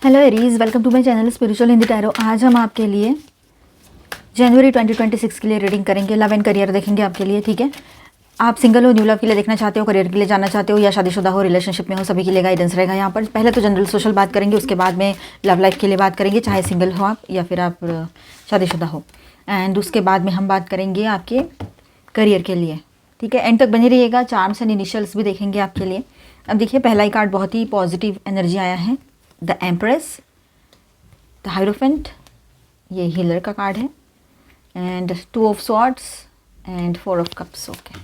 Hello Aries, welcome to my channel spiritual Hindi tarot. आज हम आपके लिए जनवरी 2026 के लिए रीडिंग करेंगे। लव एंड करियर देखेंगे आपके लिए, ठीक है। आप सिंगल हो, न्यू लव के लिए देखना चाहते हो, करियर के लिए जाना चाहते हो, या शादीशुदा हो, रिलेशनशिप में हो, सभी के लिए गाइडेंस रहेगा यहाँ पर। पहले तो जनरल सोशल बात करेंगे, उसके बाद में लव लाइफ के लिए बात करेंगे, चाहे सिंगल हो आप या फिर आप शादीशुदा हो। एंड उसके बाद में हम बात करेंगे आपके करियर के लिए, ठीक है। एंड तक बने रहिएगा। चार्म्स एंड इनिशियल्स भी देखेंगे आपके लिए। अब देखिए, पहला ही कार्ड बहुत ही पॉजिटिव एनर्जी आया है, द एम्प्रेस, द हायरोफेंट, ये हीलर का कार्ड है, and 2 of swords and 4 of cups. Okay,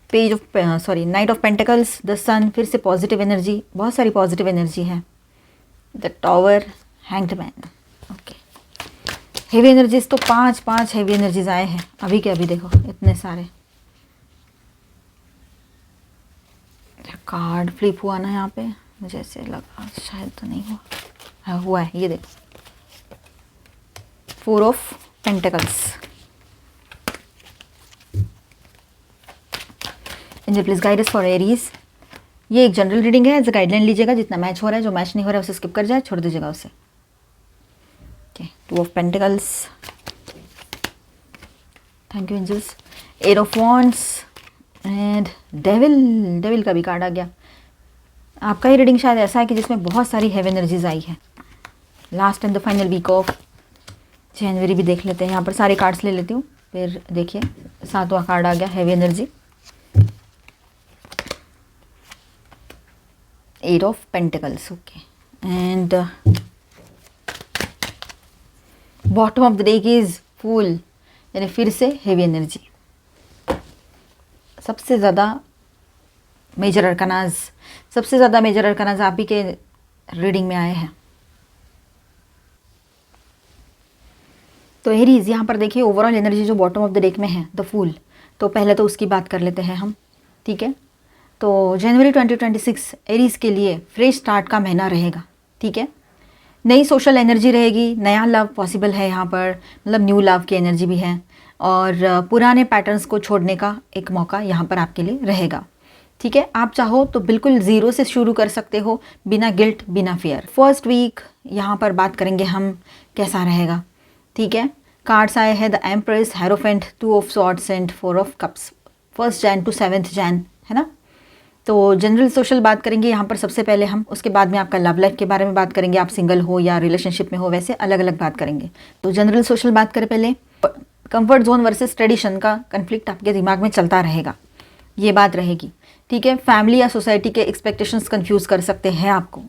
page of knight of pentacles, the sun, फिर से पॉजिटिव एनर्जी, बहुत सारी पॉजिटिव एनर्जी है, the tower, hanged man. Okay, heavy energies तो 5 heavy energies आए हैं अभी के अभी। देखो इतने सारे कार्ड फ्लिप हुआ ना यहाँ पे, मुझे ऐसे लगा शायद तो नहीं हुआ। हाँ, हुआ है, ये देखो, 4 of pentacles. Angel please guide us for Aries. ये एक जनरल रीडिंग है, एज अ गाइडलाइन लीजिएगा। जितना मैच हो रहा है, जो मैच नहीं हो रहा है उसे स्किप कर जाए, छोड़ दीजिएगा उसे। Okay, 2 of pentacles, thank you angels, 8 of wands and devil का भी कार्ड आ गया। आपका ही रीडिंग शायद ऐसा है कि जिसमें बहुत सारी हेवी एनर्जीज आई है। Last and the final week of January भी देख लेते हैं। यहाँ पर सारे कार्ड्स ले लेती हूँ, फिर देखिए 7वां कार्ड आ गया, heavy energy, 8 of pentacles. Okay, and bottom of the deck is full, यानी फिर से हेवी एनर्जी। सबसे ज़्यादा मेजर अरकानाज आप ही के रीडिंग में आए हैं। तो एरीज, यहाँ पर देखिए ओवरऑल एनर्जी जो बॉटम ऑफ द डेक में है, द फूल, तो पहले तो उसकी बात कर लेते हैं हम, ठीक है। तो जनवरी 2026 एरीज के लिए फ्रेश स्टार्ट का महीना रहेगा, ठीक है। नई सोशल एनर्जी रहेगी, नया लव पॉसिबल है यहाँ पर, मतलब न्यू लव की एनर्जी भी है, और पुराने पैटर्न्स को छोड़ने का एक मौका यहाँ पर आपके लिए रहेगा, ठीक है। आप चाहो तो बिल्कुल ज़ीरो से शुरू कर सकते हो, बिना गिल्ट, बिना फियर। फर्स्ट वीक यहाँ पर बात करेंगे हम कैसा रहेगा, ठीक है। कार्ड्स आए हैं, the empress, hierophant, 2 of swords and 4 of cups. 1 Jan to 7 Jan है ना। तो जनरल सोशल बात करेंगे यहाँ पर सबसे पहले हम, उसके बाद में आपका लव लाइफ के बारे में बात करेंगे, आप सिंगल हो या रिलेशनशिप में हो, वैसे अलग अलग बात करेंगे। तो जनरल सोशल बात करें पहले, कंफर्ट जोन वर्सेस ट्रेडिशन का कन्फ्लिक्ट आपके दिमाग में चलता रहेगा, ये बात रहेगी, ठीक है। फैमिली या सोसाइटी के एक्सपेक्टेशंस कंफ्यूज कर सकते हैं आपको,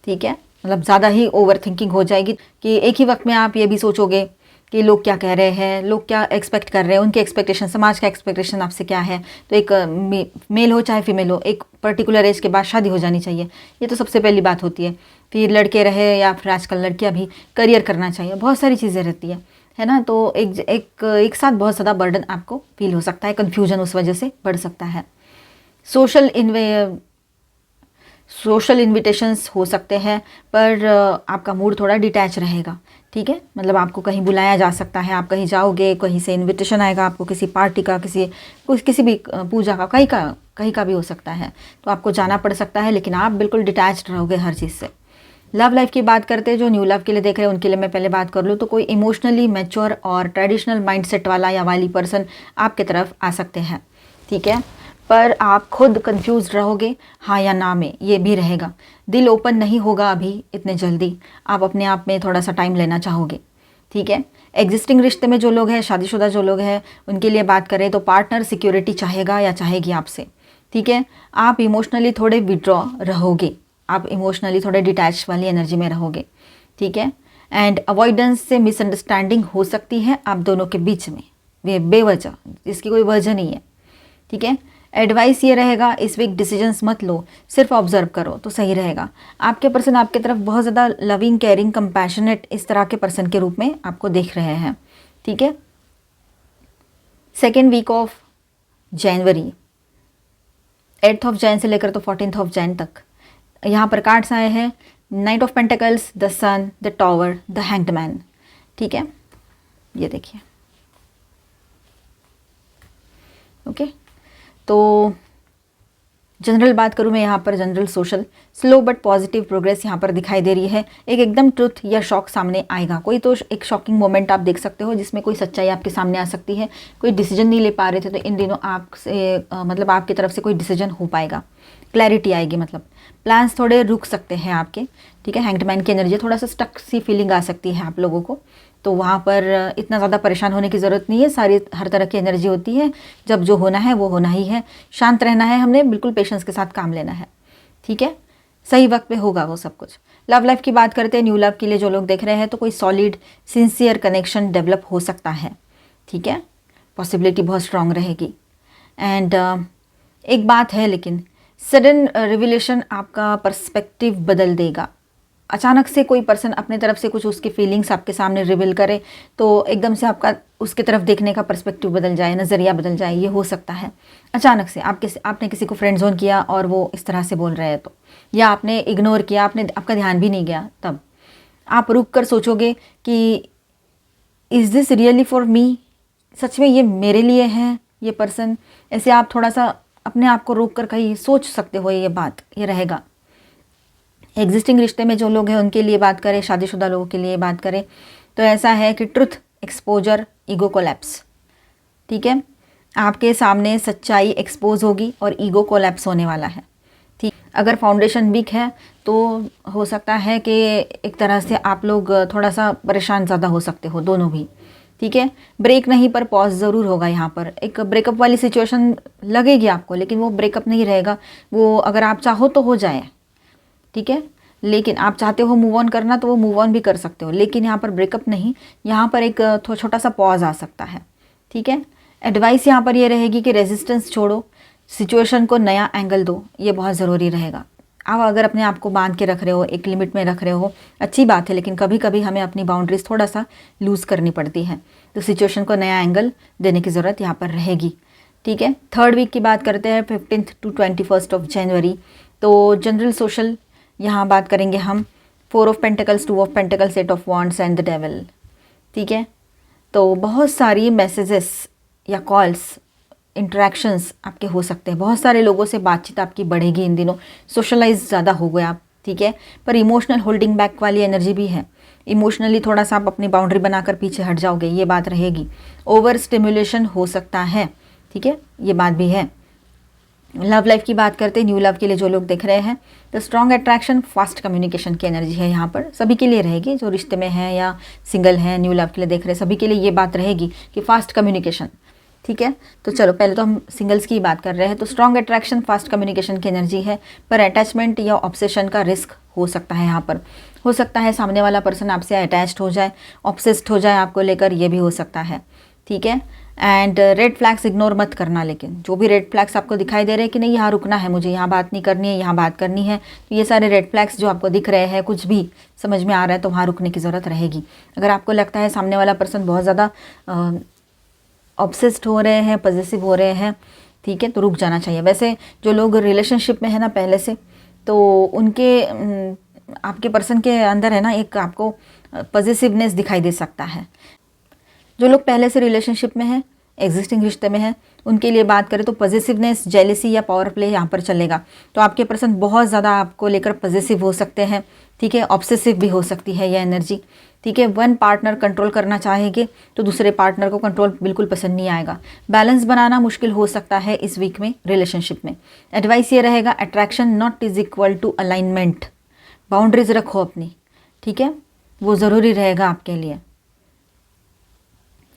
ठीक है। मतलब ज़्यादा ही ओवर थिंकिंग हो जाएगी कि एक ही वक्त में आप ये भी सोचोगे कि लोग क्या कह रहे हैं, लोग क्या एक्सपेक्ट कर रहे हैं, उनके एक्सपेक्टेशन, समाज का एक्सपेक्टेशन आपसे क्या है। तो एक मेल हो चाहे फीमेल हो, एक पर्टिकुलर एज के बाद शादी हो जानी चाहिए, ये तो सबसे पहली बात होती है। फिर लड़के रहे या फिर आजकल लड़कियां भी करियर करना चाहिए, बहुत सारी चीज़ें रहती है ना। तो एक साथ बहुत ज़्यादा बर्डन आपको फील हो सकता है, कन्फ्यूजन उस वजह से बढ़ सकता है। सोशल इन्विटेशंस हो सकते हैं, पर आपका मूड थोड़ा डिटैच रहेगा, ठीक है। मतलब आपको कहीं बुलाया जा सकता है, आप कहीं जाओगे, कहीं से इनविटेशन आएगा आपको, किसी पार्टी का, किसी भी पूजा का, कहीं का भी हो सकता है, तो आपको जाना पड़ सकता है, लेकिन आप बिल्कुल डिटैच्ड रहोगे हर चीज़ से। लव लाइफ की बात करते हैं, जो न्यू लव के लिए देख रहे हैं उनके लिए मैं पहले बात कर लूँ, तो कोई इमोशनली मैच्योर और ट्रेडिशनल माइंडसेट वाला या वाली पर्सन आपके तरफ आ सकते हैं, ठीक है। पर आप खुद कंफ्यूज रहोगे, हाँ या ना में, ये भी रहेगा। दिल ओपन नहीं होगा अभी इतने जल्दी, आप अपने आप में थोड़ा सा टाइम लेना चाहोगे, ठीक है। एग्जिस्टिंग रिश्ते में जो लोग हैं, शादीशुदा जो लोग हैं, उनके लिए बात करें तो पार्टनर सिक्योरिटी चाहेगा या चाहेगी आपसे, ठीक है। आप इमोशनली थोड़े विड्रॉ रहोगे, आप इमोशनली थोड़े डिटैच वाली एनर्जी में रहोगे, ठीक है। एंड अवॉइडेंस से मिसअंडरस्टैंडिंग हो सकती है आप दोनों के बीच में, वे बेवजह, इसकी कोई वजह नहीं है, ठीक है। एडवाइस ये रहेगा, इस वीक डिसीजंस मत लो, सिर्फ ऑब्जर्व करो तो सही रहेगा। आपके पर्सन आपके तरफ बहुत ज़्यादा लविंग, केयरिंग, कंपैशनेट, इस तरह के पर्सन के रूप में आपको देख रहे हैं, ठीक है। Second week of January, 8 of Jan से लेकर तो 14 ऑफ जैन तक, यहाँ पर कार्ड्स आए हैं, knight of pentacles, the sun, the tower, the hanged man, ठीक है। ये देखिए, ओके। तो जनरल बात करूँ मैं यहाँ पर, general social, slow but positive progress यहाँ पर दिखाई दे रही है। एक एकदम ट्रुथ या शॉक सामने आएगा, कोई तो एक शॉकिंग मोमेंट आप देख सकते हो जिसमें कोई सच्चाई आपके सामने आ सकती है। कोई डिसीजन नहीं ले पा रहे थे तो इन दिनों आपसे मतलब आपकी तरफ से कोई डिसीजन हो पाएगा, क्लैरिटी आएगी। मतलब प्लान्स थोड़े रुक सकते हैं आपके, ठीक है। हैंग्ड मैन की एनर्जी, थोड़ा सा स्टक सी फीलिंग आ सकती है आप लोगों को, तो वहाँ पर इतना ज़्यादा परेशान होने की ज़रूरत नहीं है। सारी हर तरह की एनर्जी होती है, जब जो होना है वो होना ही है। शांत रहना है, हमने बिल्कुल पेशेंस के साथ काम लेना है, ठीक है। सही वक्त पे होगा वो सब कुछ। लव लाइफ की बात करते हैं, न्यू लव के लिए जो लोग देख रहे हैं तो कोई सॉलिड सिंसियर कनेक्शन डेवलप हो सकता है, ठीक है। पॉसिबिलिटी बहुत स्ट्रांग रहेगी। एंड एक बात है लेकिन, सडन रिविलेशन आपका पर्सपेक्टिव बदल देगा। अचानक से कोई पर्सन अपने तरफ से कुछ उसकी फीलिंग्स आपके सामने रिवील करे तो एकदम से आपका उसकी तरफ देखने का पर्सपेक्टिव बदल जाए, नज़रिया बदल जाए, ये हो सकता है। अचानक से आपने किसी को फ्रेंड जोन किया और वो इस तरह से बोल रहे हैं तो, या आपने इग्नोर किया, आपका ध्यान भी नहीं गया, तब आप रुक कर सोचोगे कि is this really for me, सच में ये मेरे लिए है ये पर्सन। ऐसे आप थोड़ा सा अपने आप को रोक कर कहीं सोच सकते हो, ये बात ये रहेगा। एग्जिस्टिंग रिश्ते में जो लोग हैं उनके लिए बात करें, शादीशुदा लोगों के लिए बात करें तो ऐसा है कि ट्रुथ एक्सपोजर, ईगो कोलैप्स, ठीक है। आपके सामने सच्चाई एक्सपोज होगी और ईगो कोलैप्स होने वाला है, ठीक। अगर फाउंडेशन वीक है तो हो सकता है कि एक तरह से आप लोग थोड़ा सा परेशान ज़्यादा हो सकते हो, दोनों भी, ठीक है। ब्रेक नहीं पर पॉज ज़रूर होगा यहाँ पर। एक ब्रेकअप वाली सिचुएशन लगेगी आपको, लेकिन वो ब्रेकअप नहीं रहेगा, वो अगर आप चाहो तो हो जाए, ठीक है। लेकिन आप चाहते हो मूव ऑन करना तो वो मूव ऑन भी कर सकते हो, लेकिन यहाँ पर ब्रेकअप नहीं, यहाँ पर एक छोटा सा पॉज आ सकता है, ठीक है। एडवाइस यहाँ पर ये रहेगी कि रेजिस्टेंस छोड़ो, सिचुएशन को नया एंगल दो, ये बहुत ज़रूरी रहेगा। आप अगर अपने आप को बांध के रख रहे हो, एक लिमिट में रख रहे हो, अच्छी बात है, लेकिन कभी कभी हमें अपनी बाउंड्रीज थोड़ा सा लूज़ करनी पड़ती है, तो सिचुएशन को नया एंगल देने की ज़रूरत यहाँ पर रहेगी, ठीक है। थर्ड वीक की बात करते हैं, 15th to 21st of January. तो जनरल सोशल यहाँ बात करेंगे हम, 4 of pentacles, 2 of pentacles, 8 of wands and the devil, ठीक है। तो बहुत सारी मैसेजेस या कॉल्स, इंटरेक्शंस आपके हो सकते हैं, बहुत सारे लोगों से बातचीत आपकी बढ़ेगी इन दिनों, सोशलाइज ज़्यादा हो गए आप, ठीक है। पर इमोशनल होल्डिंग बैक वाली एनर्जी भी है, इमोशनली थोड़ा सा आप अपनी बाउंड्री बनाकर पीछे हट जाओगे, ये बात रहेगी। ओवर स्टिमुलेशन हो सकता है, ठीक है, ये बात भी है। लव लाइफ की बात करते हैं, न्यू लव के लिए जो लोग देख रहे हैं तो स्ट्रॉन्ग अट्रैक्शन, फास्ट कम्युनिकेशन की एनर्जी है यहाँ पर, सभी के लिए रहेगी, जो रिश्ते में है या सिंगल है, न्यू लव के लिए देख रहे हैं, सभी के लिए ये बात रहेगी कि फास्ट कम्युनिकेशन, ठीक है। तो चलो पहले तो हम सिंगल्स की बात कर रहे हैं, तो स्ट्रॉन्ग अट्रैक्शन, फास्ट कम्युनिकेशन की एनर्जी है, पर अटैचमेंट या ऑब्सेशन का रिस्क हो सकता है यहाँ पर। हो सकता है सामने वाला पर्सन आपसे अटैच्ड हो जाए, ऑब्सेस्ड हो जाए आपको लेकर, ये भी हो सकता है, ठीक है। एंड रेड फ्लैग्स इग्नोर मत करना, लेकिन जो भी रेड फ्लैग्स आपको दिखाई दे रहे हैं कि नहीं यहाँ रुकना है, मुझे यहाँ बात नहीं करनी है, यहाँ बात करनी है, तो ये सारे रेड फ्लैग्स जो आपको दिख रहे हैं, कुछ भी समझ में आ रहा है तो वहाँ रुकने की ज़रूरत रहेगी। अगर आपको लगता है सामने वाला पर्सन बहुत ज़्यादा ऑब्सेस्ड हो रहे हैं, पॉजेसिव हो रहे हैं, ठीक है, तो रुक जाना चाहिए। वैसे जो लोग रिलेशनशिप में है ना पहले से, तो उनके आपके पर्सन के अंदर है ना एक आपको पॉजेसिवनेस दिखाई दे सकता है। जो लोग पहले से रिलेशनशिप में हैं, एग्जिस्टिंग रिश्ते में हैं, उनके लिए बात करें तो पॉजेसिवनेस, जेलिसी या पावर प्ले यहाँ पर चलेगा। तो आपके पर्सन बहुत ज़्यादा आपको लेकर पॉजेसिव हो सकते हैं, ठीक है, ऑब्सेसिव भी हो सकती है यह एनर्जी, ठीक है। वन पार्टनर कंट्रोल करना चाहेंगे तो दूसरे पार्टनर को कंट्रोल बिल्कुल पसंद नहीं आएगा। बैलेंस बनाना मुश्किल हो सकता है इस वीक में रिलेशनशिप में। एडवाइस ये रहेगा, attraction not is equal to alignment, boundaries रखो अपनी, ठीक है, वो ज़रूरी रहेगा आपके लिए।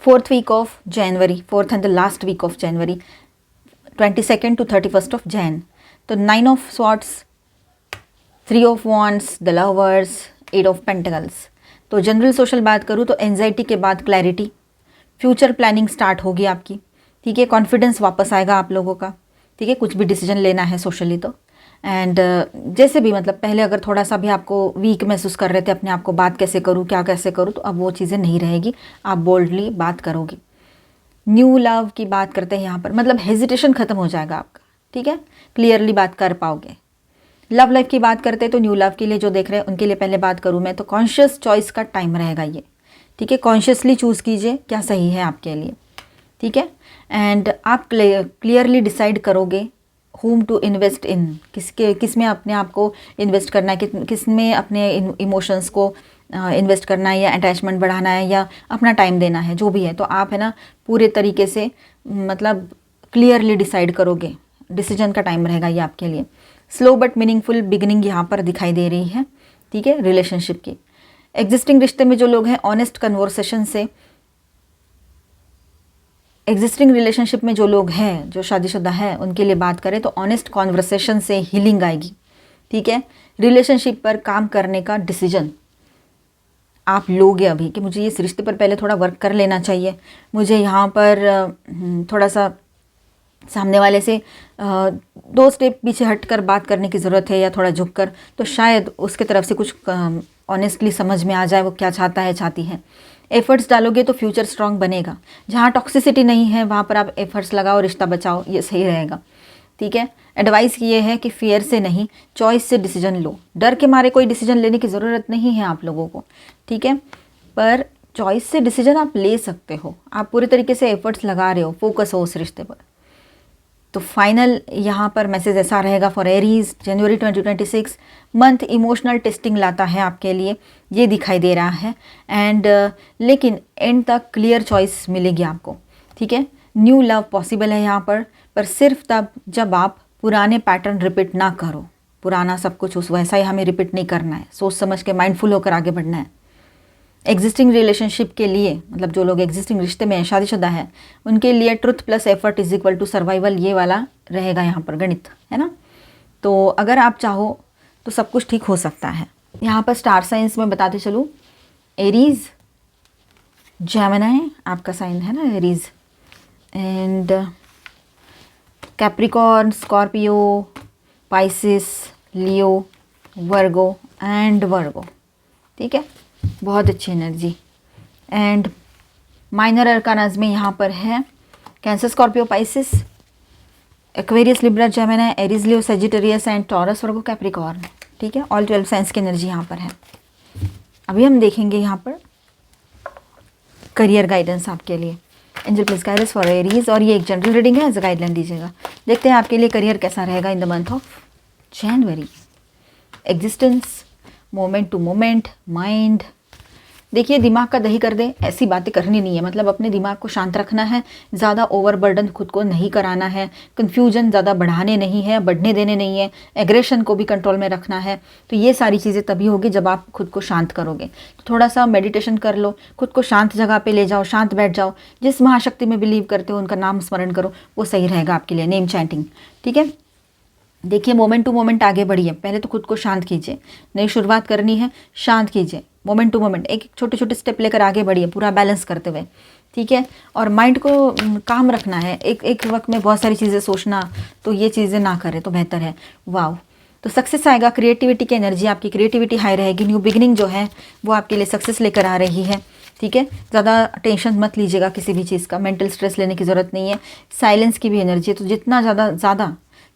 4th week of January, 4th and the last week of January, 22nd to 31st of Jan. तो 9 of swords, 3 of wands, the lovers, 8 of pentacles. तो जनरल सोशल बात करूँ तो एंजाइटी के बाद क्लैरिटी, फ्यूचर प्लानिंग स्टार्ट होगी आपकी, ठीक है, कॉन्फिडेंस वापस आएगा आप लोगों का, ठीक है, कुछ भी डिसीजन लेना है सोशली तो। एंड जैसे भी मतलब पहले अगर थोड़ा सा भी आपको वीक महसूस कर रहे थे अपने आप को, बात कैसे करूँ, क्या कैसे करूँ, तो अब वो चीज़ें नहीं रहेगी, आप बोल्डली बात करोगे। न्यू लव की बात करते हैं यहाँ पर, मतलब हेजिटेशन ख़त्म हो जाएगा आपका, ठीक है, क्लियरली बात कर पाओगे। लव लाइफ की बात करते हैं तो न्यू लव के लिए जो देख रहे हैं उनके लिए पहले बात करूँ मैं तो कॉन्शियस चॉइस का टाइम रहेगा ये, ठीक है, कॉन्शियसली चूज़ कीजिए क्या सही है आपके लिए, ठीक है। एंड आप क्लियरली डिसाइड करोगे whom टू इन्वेस्ट इन, किस में अपने आप को इन्वेस्ट करना है, किस में अपने इमोशंस को इन्वेस्ट करना है, या अटैचमेंट बढ़ाना है, या अपना टाइम देना है, जो भी है। तो आप है ना पूरे तरीके से मतलब क्लियरली डिसाइड करोगे, डिसीजन का टाइम रहेगा ये आपके लिए। स्लो बट मीनिंगफुल बिगिनिंग यहाँ पर दिखाई दे रही है, ठीक है, रिलेशनशिप की। एग्जिस्टिंग रिश्ते में जो लोग हैं, ऑनेस्ट कन्वर्सेशन से, एग्जिस्टिंग रिलेशनशिप में जो लोग हैं, जो शादीशुदा है, उनके लिए बात करें तो ऑनेस्ट कॉन्वर्सेशन से हीलिंग आएगी, ठीक है। रिलेशनशिप पर काम करने का डिसीजन आप लोगे अभी, कि मुझे इस रिश्ते पर पहले थोड़ा वर्क कर लेना चाहिए, मुझे यहाँ पर थोड़ा सा सामने वाले से 2 स्टेप पीछे हटकर बात करने की ज़रूरत है, या थोड़ा झुककर, तो शायद उसके तरफ से कुछ ऑनेस्टली समझ में आ जाए वो क्या चाहता है, चाहती है। एफर्ट्स डालोगे तो फ्यूचर स्ट्रांग बनेगा। जहाँ टॉक्सिसिटी नहीं है वहाँ पर आप एफर्ट्स लगाओ, रिश्ता बचाओ, ये सही रहेगा, ठीक है। एडवाइस ये है कि फियर से नहीं, चॉइस से डिसीजन लो। डर के मारे कोई डिसीजन लेने की ज़रूरत नहीं है आप लोगों को, ठीक है, पर चॉइस से डिसीजन आप ले सकते हो। आप पूरे तरीके से एफर्ट्स लगा रहे हो, फोकस हो उस रिश्ते पर। तो फाइनल यहाँ पर मैसेज ऐसा रहेगा for Aries, January 2026 month emotional testing लाता है आपके लिए, ये दिखाई दे रहा है। एंड लेकिन एंड तक क्लियर चॉइस मिलेगी आपको, ठीक है। न्यू लव पॉसिबल है यहाँ पर सिर्फ तब जब आप पुराने पैटर्न रिपीट ना करो। पुराना सब कुछ उस वैसा ही हमें रिपीट नहीं करना है, सोच समझ के माइंडफुल होकर आगे बढ़ना है। एग्जिस्टिंग रिलेशनशिप के लिए, मतलब जो लोग एग्जिस्टिंग रिश्ते में शादीशुदा है, उनके लिए truth plus effort is equal to survival, ये वाला रहेगा यहाँ पर गणित, है ना। तो अगर आप चाहो तो सब कुछ ठीक हो सकता है। यहाँ पर स्टार साइंस में बताते चलूँ, एरीज, जेमिनी आपका साइन है ना Aries, and Capricorn, Scorpio, Pisces, Leo, Virgo and वर्गो, ठीक है, बहुत अच्छी एनर्जी। एंड माइनर अरकानाज में यहाँ पर है cancer, Scorpio, Pisces, Aquarius, Libra, Gemini, Aries, Leo, Sagittarius and taurus, Virgo, Capricorn, ठीक है। ऑल 12 साइंस की एनर्जी यहाँ पर है। अभी हम देखेंगे यहाँ पर करियर गाइडेंस आपके लिए। Angel please guide us for Aries, और ये एक जनरल रीडिंग है, एज अ गाइडलाइन दीजिएगा। देखते हैं आपके लिए करियर कैसा रहेगा in the month of January. Existence, moment to moment, mind, देखिए दिमाग का दही कर दे ऐसी बातें करनी नहीं है, मतलब अपने दिमाग को शांत रखना है, ज़्यादा ओवरबर्डन खुद को नहीं कराना है, कन्फ्यूजन ज़्यादा बढ़ाने नहीं है, बढ़ने देने नहीं है, एग्रेशन को भी कंट्रोल में रखना है। तो ये सारी चीज़ें तभी होगी जब आप खुद को शांत करोगे। तो थोड़ा सा मेडिटेशन कर लो, खुद को शांत जगह पे ले जाओ, शांत बैठ जाओ, जिस महाशक्ति में बिलीव करते हो उनका नाम स्मरण करो, वो सही रहेगा आपके लिए, नेम चैंटिंग, ठीक है। देखिए मोमेंट टू मोमेंट आगे बढ़िए, पहले तो खुद को शांत कीजिए, नई शुरुआत करनी है, शांत कीजिए, मोमेंट टू मोमेंट एक छोटे छोटे स्टेप लेकर आगे बढ़िए, पूरा बैलेंस करते हुए, ठीक है। और माइंड को काम रखना है, एक वक्त में बहुत सारी चीज़ें सोचना, तो ये चीज़ें ना करें तो बेहतर है। वाव, तो सक्सेस आएगा, क्रिएटिविटी की एनर्जी, आपकी क्रिएटिविटी हाई रहेगी, न्यू बिगिनिंग जो है वो आपके लिए सक्सेस लेकर आ रही है, ठीक है। ज़्यादा टेंशन मत लीजिएगा किसी भी चीज़ का, मेंटल स्ट्रेस लेने की ज़रूरत नहीं है। साइलेंस की भी एनर्जी है, तो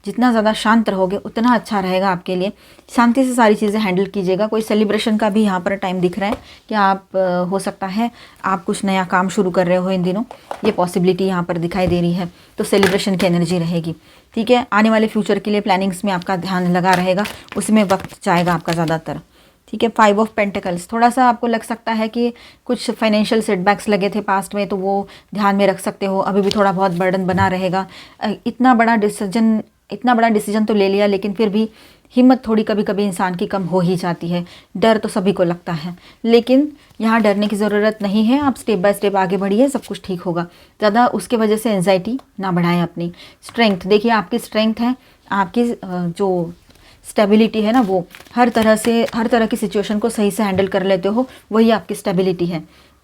जितना ज़्यादा शांत रहोगे उतना अच्छा रहेगा आपके लिए। शांति से सारी चीज़ें हैंडल कीजिएगा। कोई सेलिब्रेशन का भी यहाँ पर टाइम दिख रहा है कि आप हो सकता है आप कुछ नया काम शुरू कर रहे हो इन दिनों, ये पॉसिबिलिटी यहाँ पर दिखाई दे रही है, तो सेलिब्रेशन की एनर्जी रहेगी, ठीक है। आने वाले फ्यूचर के लिए प्लानिंग्स में आपका ध्यान लगा रहेगा, उसमें वक्त जाएगा आपका ज़्यादातर, ठीक है। 5 ऑफ पेंटिकल्स, थोड़ा सा आपको लग सकता है कि कुछ फाइनेंशियल सेटबैक्स लगे थे पास्ट में, तो वो ध्यान में रख सकते हो। अभी भी थोड़ा बहुत बर्डन बना रहेगा। इतना बड़ा डिसीजन तो ले लिया, लेकिन फिर भी हिम्मत थोड़ी कभी कभी इंसान की कम हो ही जाती है। डर तो सभी को लगता है, लेकिन यहाँ डरने की ज़रूरत नहीं है। आप स्टेप बाय स्टेप आगे बढ़िए, सब कुछ ठीक होगा। ज़्यादा उसके वजह से एंजाइटी ना बढ़ाएं अपनी। स्ट्रेंथ, देखिए आपकी स्ट्रेंथ है, आपकी जो स्टेबिलिटी है ना, वो हर तरह की सिचुएशन को सही से हैंडल कर लेते हो, वही आपकी स्टेबिलिटी है,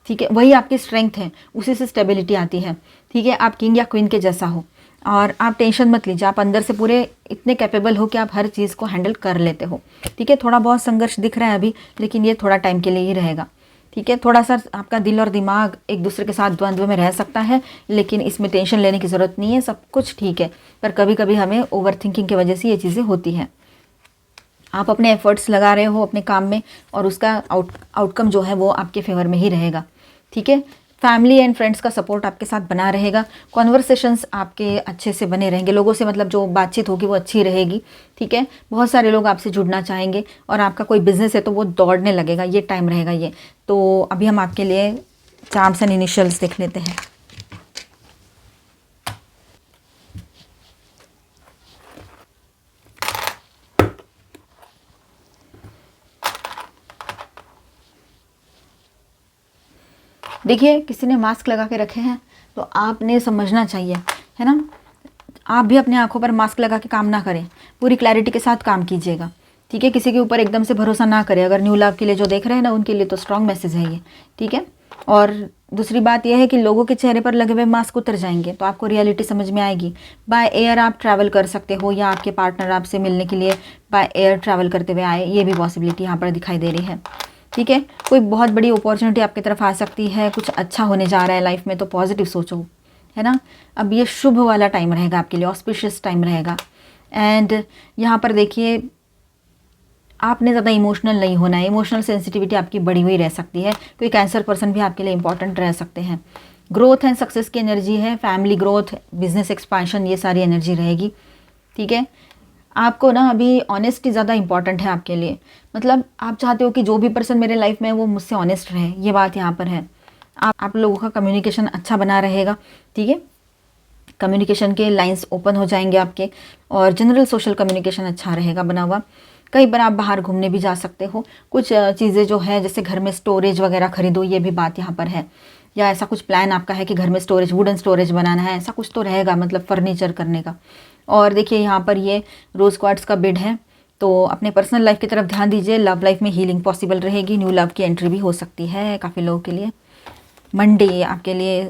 ठीक है। वही आपकी स्ट्रेंथ है, उसी से स्टेबिलिटी आती है, ठीक है। आप किंग या क्वीन के जैसा हो, और आप टेंशन मत लीजिए, आप अंदर से पूरे इतने कैपेबल हो कि आप हर चीज़ को हैंडल कर लेते हो, ठीक है। थोड़ा बहुत संघर्ष दिख रहा है अभी, लेकिन ये थोड़ा टाइम के लिए ही रहेगा, ठीक है। थोड़ा सा आपका दिल और दिमाग एक दूसरे के साथ द्वंद्व में रह सकता है, लेकिन इसमें टेंशन लेने की ज़रूरत नहीं है, सब कुछ ठीक है। पर कभी कभी हमें ओवर थिंकिंग की वजह से ये चीज़ें होती हैं। आप अपने एफर्ट्स लगा रहे हो अपने काम में, और उसका आउटकम जो है वो आपके फेवर में ही रहेगा, ठीक है। फैमिली एंड फ्रेंड्स का सपोर्ट आपके साथ बना रहेगा। कॉन्वर्सेशंस आपके अच्छे से बने रहेंगे, लोगों से मतलब जो बातचीत होगी वो अच्छी रहेगी, ठीक है। बहुत सारे लोग आपसे जुड़ना चाहेंगे और आपका कोई बिजनेस है तो वो दौड़ने लगेगा, ये टाइम रहेगा ये। तो अभी हम आपके लिए चार्म्स एंड इनिशियल्स देख लेते हैं। देखिए, किसी ने मास्क लगा के रखे हैं तो आपने समझना चाहिए, है ना। आप भी अपने आंखों पर मास्क लगा के काम ना करें, पूरी क्लैरिटी के साथ काम कीजिएगा, ठीक है। किसी के ऊपर एकदम से भरोसा ना करें। अगर न्यू लाभ के लिए जो देख रहे हैं ना, उनके लिए तो स्ट्रॉन्ग मैसेज है ये, ठीक है। और दूसरी बात यह है कि लोगों के चेहरे पर लगे हुए मास्क उतर जाएंगे तो आपको रियलिटी समझ में आएगी। बाय एयर आप ट्रैवल कर सकते हो, या आपके पार्टनर आपसे मिलने के लिए बाय एयर ट्रैवल करते हुए आए, ये भी पॉसिबिलिटी यहाँ पर दिखाई दे रही है, ठीक है। कोई बहुत बड़ी अपॉर्चुनिटी आपकी तरफ आ सकती है, कुछ अच्छा होने जा रहा है लाइफ में, तो पॉजिटिव सोचो, है ना। अब ये शुभ वाला टाइम रहेगा आपके लिए, ऑस्पिशियस टाइम रहेगा। एंड यहाँ पर देखिए, आपने ज़्यादा इमोशनल नहीं होना है, इमोशनल सेंसिटिविटी आपकी बढ़ी हुई रह सकती है। कोई कैंसर पर्सन भी आपके लिए इंपॉर्टेंट रह सकते हैं। ग्रोथ एंड सक्सेस की एनर्जी है, फैमिली ग्रोथ, बिजनेस एक्सपांशन, ये सारी एनर्जी रहेगी, ठीक है। आपको ना अभी ऑनेस्टी ज़्यादा इंपॉर्टेंट है आपके लिए। मतलब आप चाहते हो कि जो भी पर्सन मेरे लाइफ में है वो मुझसे ऑनेस्ट रहे, ये बात यहाँ पर है। आप लोगों का कम्युनिकेशन अच्छा बना रहेगा, ठीक है। कम्युनिकेशन के लाइंस ओपन हो जाएंगे आपके, और जनरल सोशल कम्युनिकेशन अच्छा रहेगा बना हुआ। कई बार आप बाहर घूमने भी जा सकते हो। कुछ चीज़ें जो है जैसे घर में स्टोरेज वगैरह खरीदो, ये भी बात यहाँ पर है। या ऐसा कुछ प्लान आपका है कि घर में स्टोरेज, वुडन स्टोरेज बनाना है, ऐसा कुछ तो रहेगा, मतलब फर्नीचर करने का। और देखिए यहाँ पर ये रोज़ क्वार्ट्स का बिड है, तो अपने पर्सनल लाइफ की तरफ ध्यान दीजिए। लव लाइफ में हीलिंग पॉसिबल रहेगी, न्यू लव की एंट्री भी हो सकती है काफ़ी लोगों के लिए। मंडे आपके लिए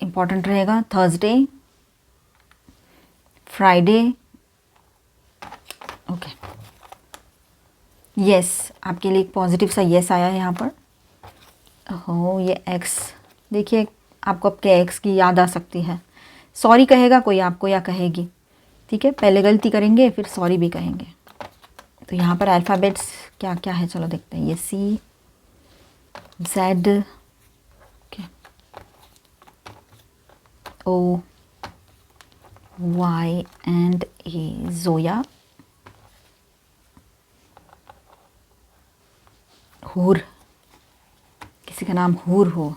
इम्पॉर्टेंट रहेगा, थर्सडे, फ्राइडे, ओके, यस, आपके लिए एक पॉजिटिव सा यस आया है यहाँ पर। हो, ये एक्स, देखिए आपको आपके एक्स की याद आ सकती है। सॉरी कहेगा कोई आपको या कहेगी, ठीक है। पहले गलती करेंगे फिर सॉरी भी कहेंगे। तो यहाँ पर अल्फ़ाबेट्स क्या क्या है, चलो देखते हैं। ये C, Z, okay, O, Y and A, Zoya, Hoor, किसी का नाम हूर हो,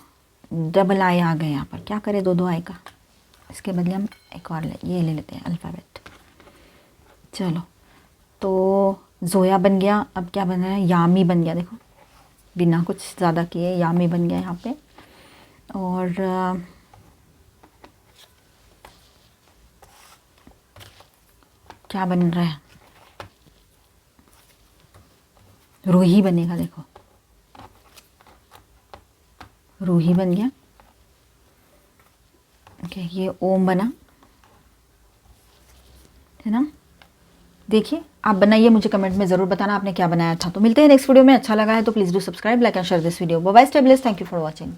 डबल आई आ गए यहाँ पर, क्या करें दो दो आई का, इसके बदले हम एक और ये ले लेते हैं अल्फ़ाबेट। चलो, तो जोया बन गया। अब क्या बन रहा है, यामी बन गया, देखो बिना कुछ ज़्यादा किए यामी बन गया यहाँ पे। और क्या बन रहा है, रूही बनेगा, देखो रूही बन गया, ओके। ये ओम बना, है ना। देखिए आप बनाइए, मुझे कमेंट में ज़रूर बताना आपने क्या बनाया था। तो मिलते हैं नेक्स्ट वीडियो में। अच्छा लगा है तो please do subscribe, like and share this video. Bye bye, stay blessed, thank you for watching.